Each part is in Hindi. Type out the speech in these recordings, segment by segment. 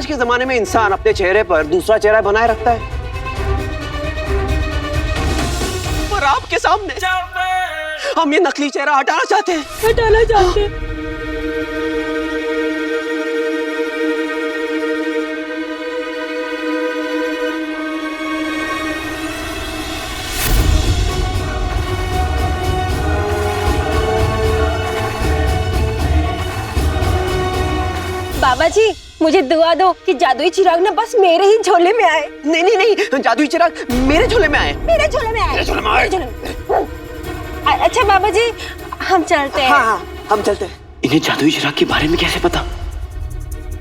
के जमाने में इंसान अपने चेहरे पर दूसरा चेहरा बनाए रखता है, पर आपके सामने हम ये नकली चेहरा हटाना चाहते हैं। हटाना चाहते हैं। बाबा जी मुझे दुआ दो कि जादुई चिराग ना बस मेरे ही झोले में आए। नहीं नहीं नहीं, जादुई चिराग मेरे झोले में आए। मेरे झोले में आए। मेरे झोले में आए। अच्छा बाबा जी हम चलते हैं। हाँ, हम चलते हैं। इन्हें जादुई चिराग के बारे में कैसे पता?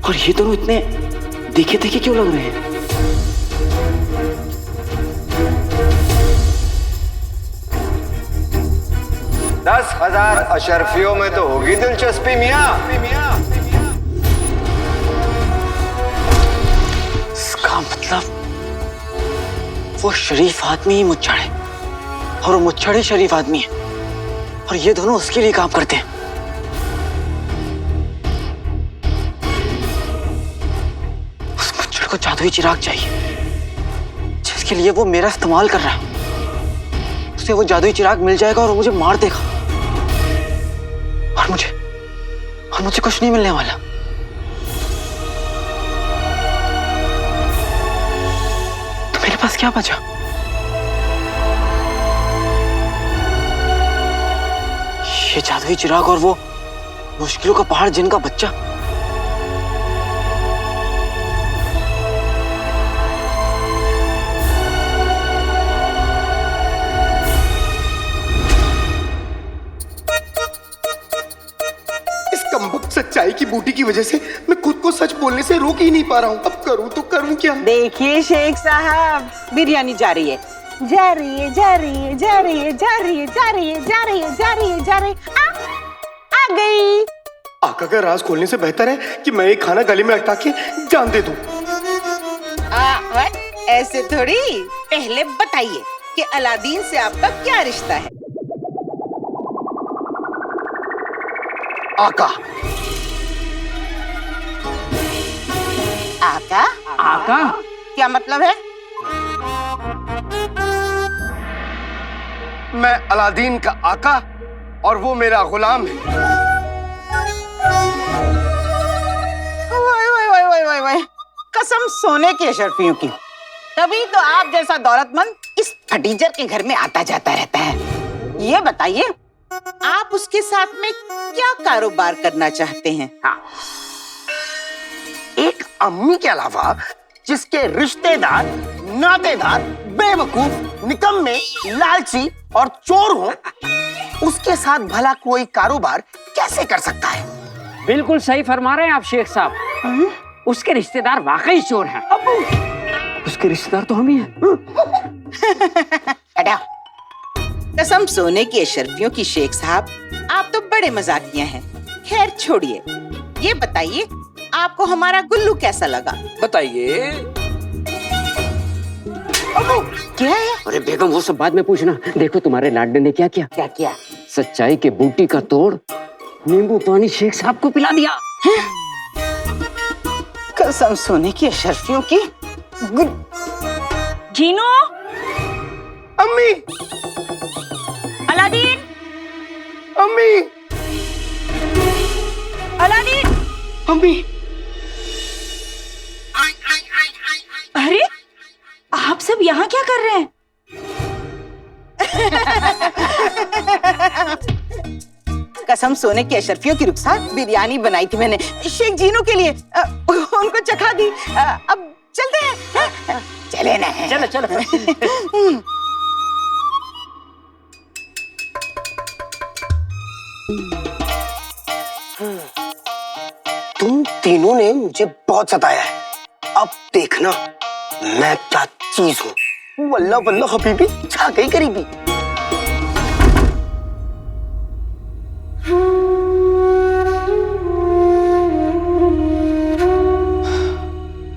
और ये दोनों इतने देखे देखे क्यों लग रहे हैं? दस 10,000 अशरफियों में तो होगी दिलचस्पी मियां। इसका मतलब वो शरीफ आदमी ही मुच्छड़ है और वो मुच्छड़ ही शरीफ आदमी है, और ये दोनों उसके लिए काम करते हैं। उस मुच्छड़ को जादुई चिराग चाहिए जिसके लिए वो मेरा इस्तेमाल कर रहा है। उसे वो जादुई चिराग मिल जाएगा और वो मुझे मार देगा, और मुझे कुछ नहीं मिलने वाला। तो मेरे पास क्या बचा? ये जादुई चिराग और वो मुश्किलों का पहाड़ जिनका बच्चा। सच्चाई की बूटी की वजह से मैं खुद को सच बोलने से रोक ही नहीं पा रहा हूँ। अब करूँ तो करूँ क्या? देखिए शेख साहब, बिरयानी जा रही है, जा रही है, जा रही है, जा रही है, जा रही है, जा रही है, जा रही है, जा रही है, जा रही है। आ गई। आका का राज खोलने से बेहतर है कि मैं ये खाना गले में अटका के जान दे दूं। ऐसे थोड़ी, पहले बताइए कि अलादीन से आपका क्या रिश्ता है? आका। आका? आका? क्या मतलब है? मैं अलादीन का आका और वो मेरा गुलाम है। वाई, कसम सोने की अशरफियों की, तभी तो आप जैसा दौलतमंद इस फटीचर के घर में आता जाता रहता है। ये बताइए, आप उसके साथ में क्या कारोबार करना चाहते हैं? हाँ। एक अम्मी के अलावा जिसके रिश्तेदार, नातेदार बेवकूफ, निकम्मे, लालची और चोर हो, उसके साथ भला कोई कारोबार कैसे कर सकता है? बिल्कुल सही फरमा रहे हैं आप शेख साहब। उसके रिश्तेदार वाकई चोर हैं। उसके रिश्तेदार तो हम ही हैं। कसम सोने की अशरफियों की शेख साहब, आप तो बड़े मजाकिया हैं। खैर छोड़िए, ये बताइए आपको हमारा गुल्लू कैसा लगा? बताइए। क्या है? अरे बेगम वो सब बाद में पूछना। देखो तुम्हारे लाडले ने क्या किया। क्या किया? सच्चाई के बूटी का तोड़ नींबू पानी शेख साहब को पिला दिया। कसम सोने की अशरफियों की। जीनू, अम्मी, अलादीन, अम्मी, अलादीन। अम्मी। अरे आप सब यहाँ क्या कर रहे हैं? कसम सोने की अशरफियों की रुखसार, बिरयानी बनाई थी मैंने शेख जीनू के लिए, उनको चखा दी। अब चलते हैं। चले ना। चलो चलो। तुम तीनों ने मुझे बहुत सताया है। अब देखना मैं क्या चीज हूँ। वल्ला वल्ला हबीबी, छा गई करीबी।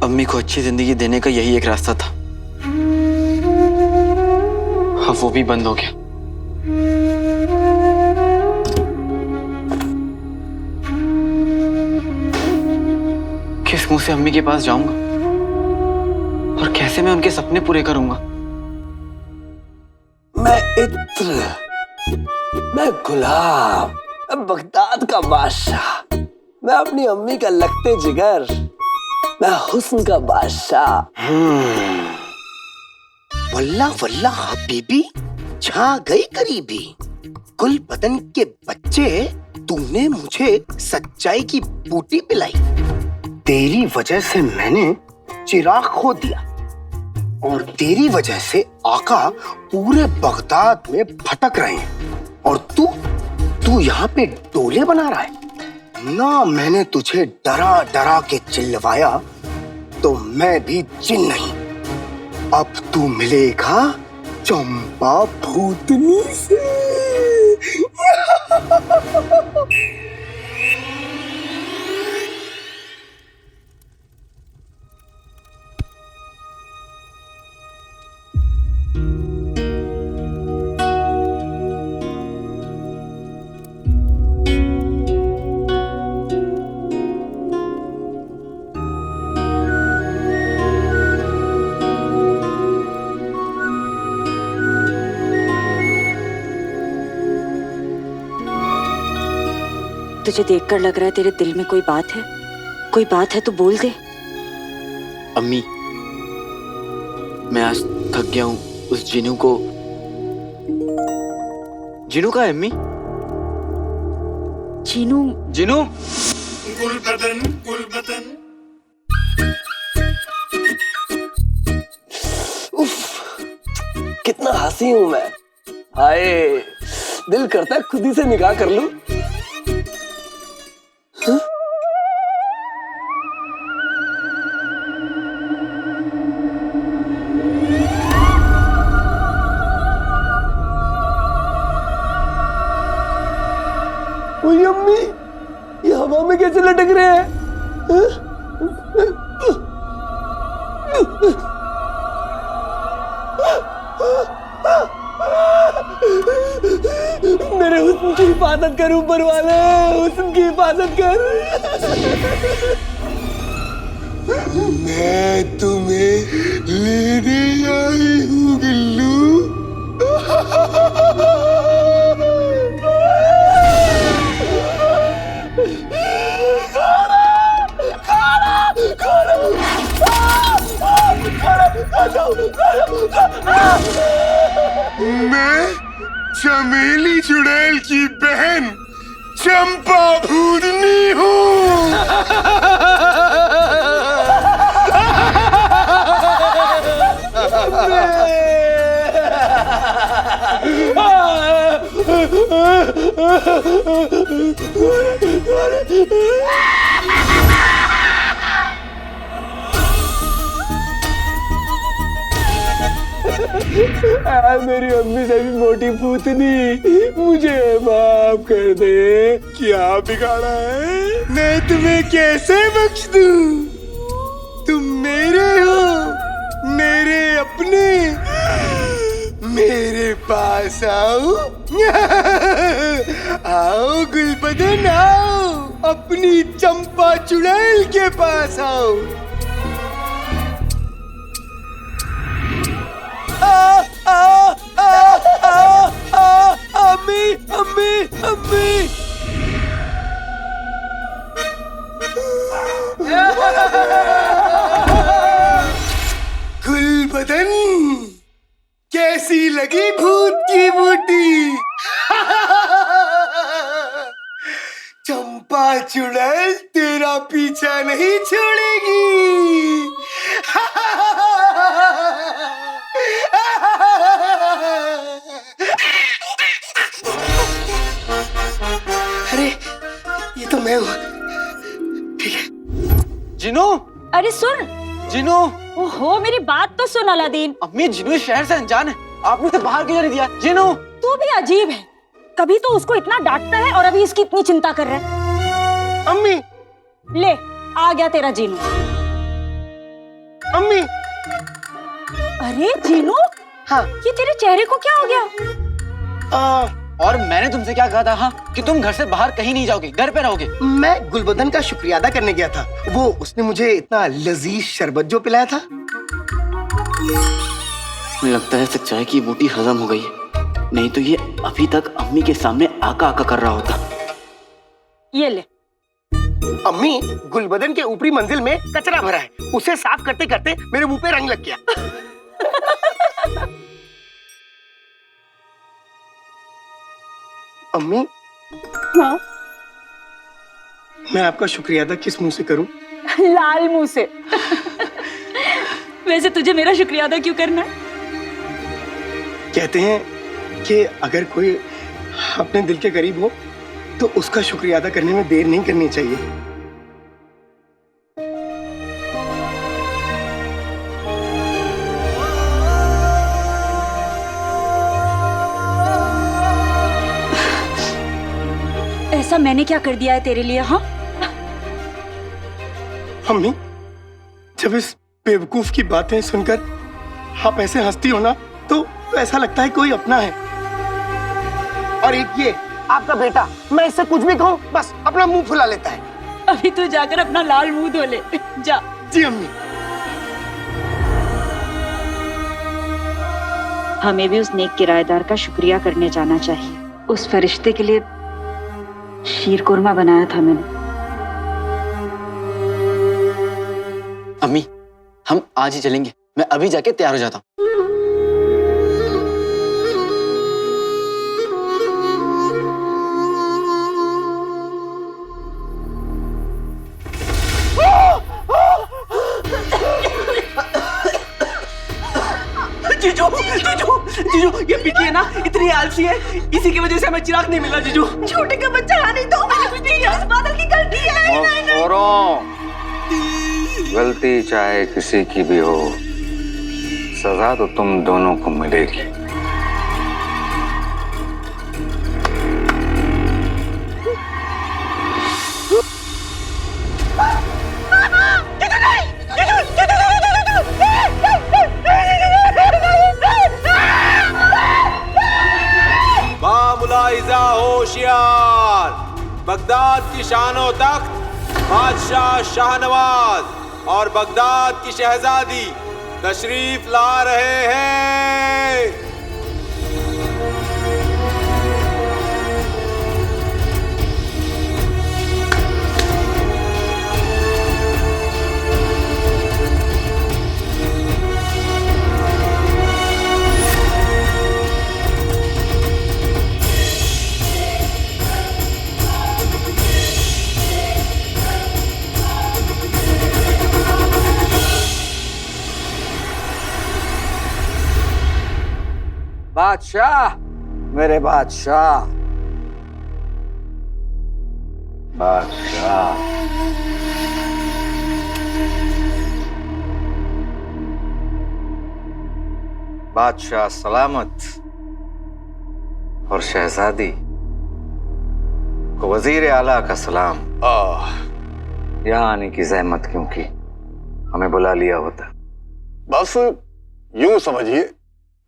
अम्मी को अच्छी जिंदगी देने का यही एक रास्ता था, अब वो भी बंद हो गया। किस किस मुंह से अम्मी के पास जाऊंगा और कैसे मैं उनके सपने पूरे करूंगा? मैं इत्र, मैं गुलाब, मैं बगदाद का बादशाह, मैं अपनी अम्मी का लगते जिगर, मैं हुस्न का बादशाह। वल्ला वल्ला हबीबी, छा गई करीबी। गुल बदन के बच्चे, तूने मुझे सच्चाई की बूटी पिलाई। तेरी वजह से मैंने चिराग खो दिया और तेरी वजह से आका पूरे बगदाद में भटक रहे हैं और तू यहाँ पे डोले बना रहा है ना। मैंने तुझे डरा डरा के चिल्लवाया तो मैं भी जिन नहीं। अब तू मिलेगा चंपा भूतनी से। तुझे देखकर लग रहा है तेरे दिल में कोई बात है। कोई बात है तो बोल दे। अम्मी, मैं आज थक गया हूँ। उस जिनू को, जिनू का है अम्मी? जीनू? जिनू? उफ, कितना हंसी हूं मैं। हाय, दिल करता है खुद ही से निकाह कर लूं। ओए अम्मी, ये हवा में कैसे लटक रहे हैं? मेरे हुस्न की हिफाजत कर ऊपर वाले, हुस्न की हिफाजत कर। मैं तुम्हें लेने आई हूँ गिल्लू। मैं चमेली चुड़ैल की बहन चंपा भूतनी हूँ। मेरी अम्मी से भी मोटी भूतनी, मुझे माफ कर दे। क्या बिगाड़ा है? मैं तुम्हें कैसे बख्श दूं? तुम मेरे हो, मेरे अपने। मेरे पास आओ। आओ गुलबदन आओ, अपनी चंपा चुड़ैल के पास आओ। अम्मी, अम्मी, अम्मी। गुलबदन, कैसी लगी भूत की बूटी? चंपा चुड़ैल तेरा पीछा नहीं छोड़ेगी। अरे ये तो मैं हूँ। ठीक है। जिनू? अरे सुन। जिनू? ओहो, मेरी बात तो सुन अलादीन। अम्मी, जिनू इस शहर से अनजान है, आपने उसे बाहर क्यों नहीं दिया? जिनू? तू भी अजीब है, कभी तो उसको इतना डांटता है और अभी इसकी इतनी चिंता कर रहा है। अम्मी, ले आ गया तेरा जीनू। अम्मी। अरे जीनू, हाँ। ये तेरे चेहरे को क्या हो गया? और मैंने तुमसे क्या कहा था हाँ कि तुम घर से बाहर कहीं नहीं जाओगे, घर पे रहोगे। मैं गुलबदन का शुक्रिया अदा करने गया था। वो उसने मुझे इतना लजीज शरबत जो पिलाया था। मुझे लगता है सच्चाई की बूटी हजम हो गई है, नहीं तो ये अभी तक अम्मी के सामने आका आका कर रहा होता। ये ले। अम्मी, गुलबदन के ऊपरी मंजिल में कचरा भरा है, उसे साफ करते करते मेरे मुंह पे रंग लग गया। अम्मी, हाँ? मैं आपका शुक्रिया अदा किस मुंह से करूं? लाल मुंह से। वैसे तुझे मेरा शुक्रिया अदा क्यों करना है? कहते हैं कि अगर कोई अपने दिल के करीब हो तो उसका शुक्रिया अदा करने में देर नहीं करनी चाहिए। ऐसा मैंने क्या कर दिया है तेरे लिए? हाँ अम्मी, जब इस बेवकूफ की बातें सुनकर आप ऐसे हंसती हो ना तो ऐसा लगता है कोई अपना है। और एक ये आपका बेटा, मैं इससे कुछ भी कहूँ बस अपना मुंह फुला लेता है। अभी तू जाकर अपना लाल मुंह धो ले जा। जी अम्मी। हमें भी उस नेक किराएदार का शुक्रिया करने जाना चाहिए। उस फरिश्ते के लिए शीर कुरमा बनाया था मैंने। अम्मी, हम आज ही चलेंगे, मैं अभी जाके तैयार हो जाता हूँ। जीजू, जीजू, जीजू, ये पिटी है ना, इतनी आलसी है, इसी की वजह से हमें चिराग नहीं मिला जीजू। छोटे का बच्चा नहीं तो मैंने कुछ नहीं किया, बादल की गलती है। गलती चाहे किसी की भी हो, सजा तो तुम दोनों को मिलेगी। मुलाइजा होशियार, बगदाद की शानो तख्त बादशाह शाहनवाज और बगदाद की शहजादी तशरीफ ला रहे हैं। बादशाह, मेरे बादशाह, बादशाह। बादशाह सलामत और शहजादी को वजीर आला का सलाम। यहाँ आने की जहमत क्यों की? हमें बुला लिया होता। बस यूं समझिए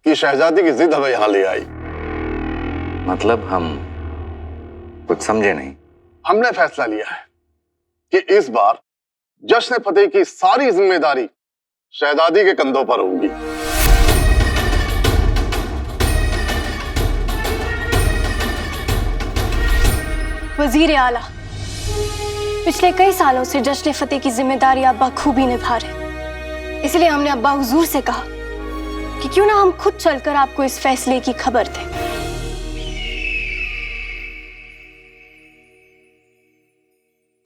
कि शहजादी की जिद हमें यहाँ ले आई। मतलब हम कुछ समझे नहीं। हमने फैसला लिया है कि इस बार जश्न फतेह की सारी जिम्मेदारी शहजादी के कंधों पर होगी। वजीर आला, पिछले कई सालों से जश्न फतेह की जिम्मेदारी आप बखूबी निभा रहे, इसलिए हमने अब्बा हुजूर से कहा कि क्यों ना हम खुद चलकर आपको इस फैसले की खबर दें।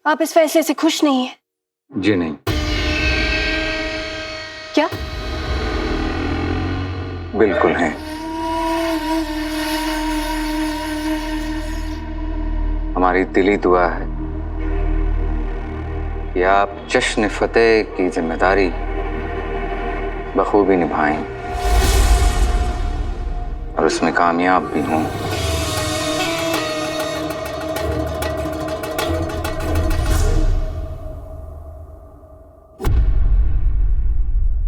आप इस फैसले से खुश नहीं हैं? जी नहीं। क्या? बिल्कुल हैं। हमारी दिली दुआ है कि आप जश्न फतेह की जिम्मेदारी बखूबी निभाएं और उसमें कामयाब भी हों।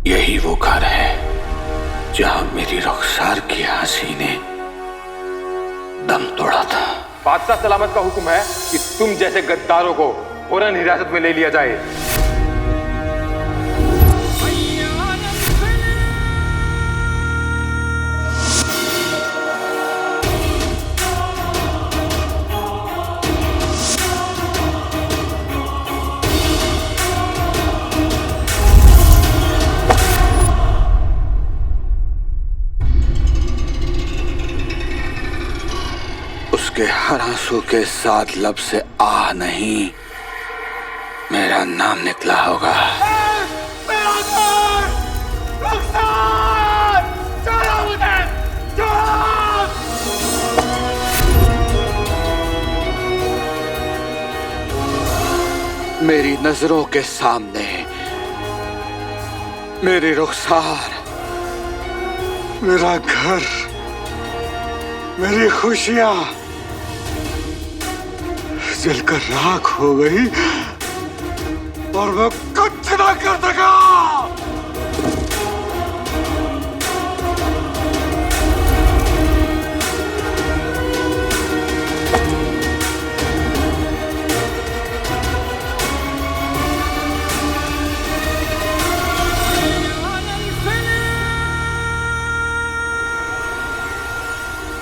यही वो घर है जहां मेरी रुखसार की हसीने दम तोड़ा था। बादशाह सलामत का हुक्म है कि तुम जैसे गद्दारों को फौरन हिरासत में ले लिया जाए। उसके हर आंसू के साथ लब से आह नहीं, मेरा नाम निकला होगा। मेरी नजरों के सामने मेरी रुखसार, मेरा घर, मेरी खुशियां जलकर राख हो गई और मैं कुछ ना कर सका।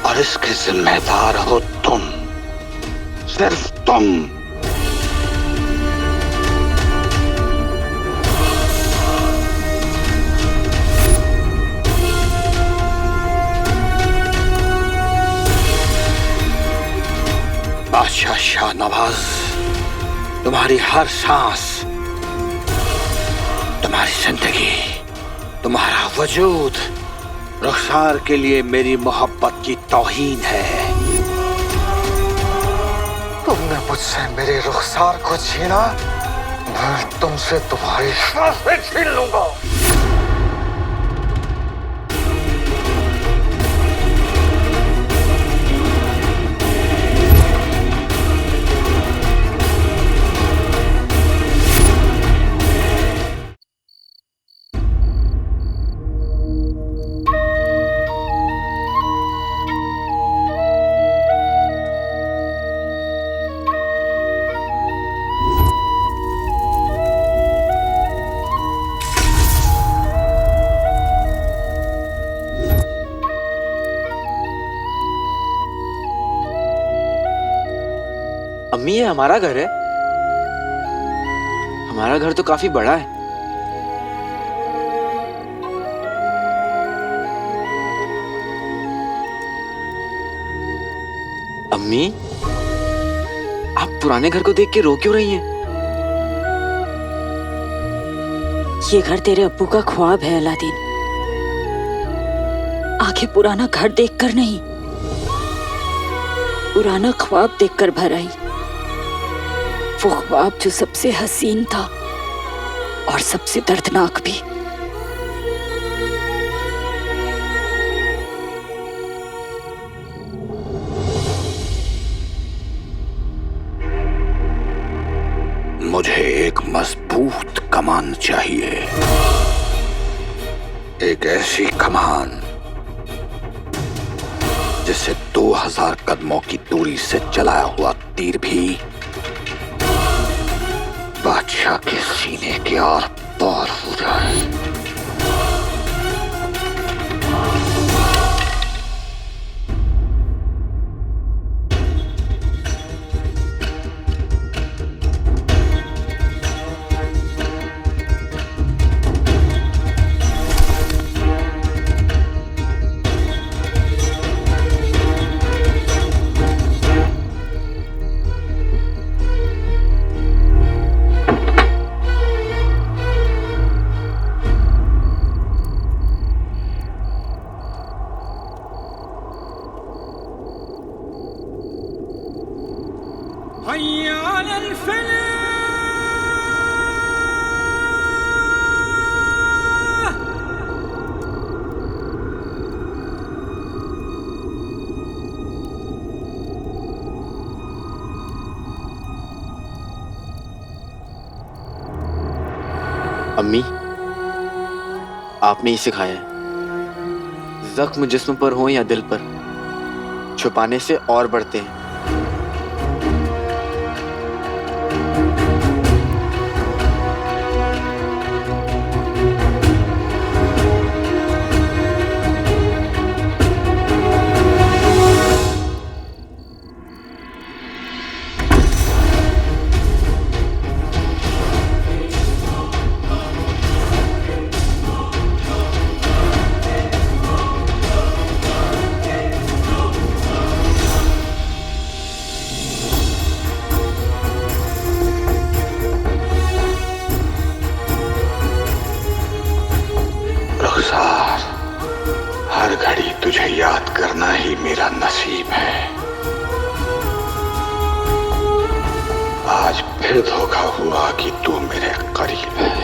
और इसके जिम्मेदार हो तुम, सिर्फ तुम। बादशाह शाहनवाज, तुम्हारी हर सांस, तुम्हारी जिंदगी, तुम्हारा वजूद रुखसार के लिए मेरी मोहब्बत की तौहीन है। तुमने मुझसे मेरे रुखसार को छीना, मैं तुमसे तुम्हारी सांसें छीन लूंगा। अम्मी, ये हमारा घर है। हमारा घर तो काफी बड़ा है। अम्मी, आप पुराने घर को देख के रो क्यों रही हैं? ये घर तेरे अब्बू का ख्वाब है अलादीन। आंखें पुराना घर देखकर नहीं, पुराना ख्वाब देखकर भर आई। वो ख्वाब जो सबसे हसीन था और सबसे दर्दनाक भी। मुझे एक मजबूत कमान चाहिए, एक ऐसी कमान जिससे 2000 कदमों की दूरी से चलाया हुआ तीर भी बादशाह के सीने के आर पार हो जाए। अम्मी, आपने ही सिखाया है, जख्म जिस्म पर हो या दिल पर, छुपाने से और बढ़ते हैं। रुखसार, हर घड़ी तुझे याद करना ही मेरा नसीब है। आज फिर धोखा हुआ कि तू मेरे करीब है।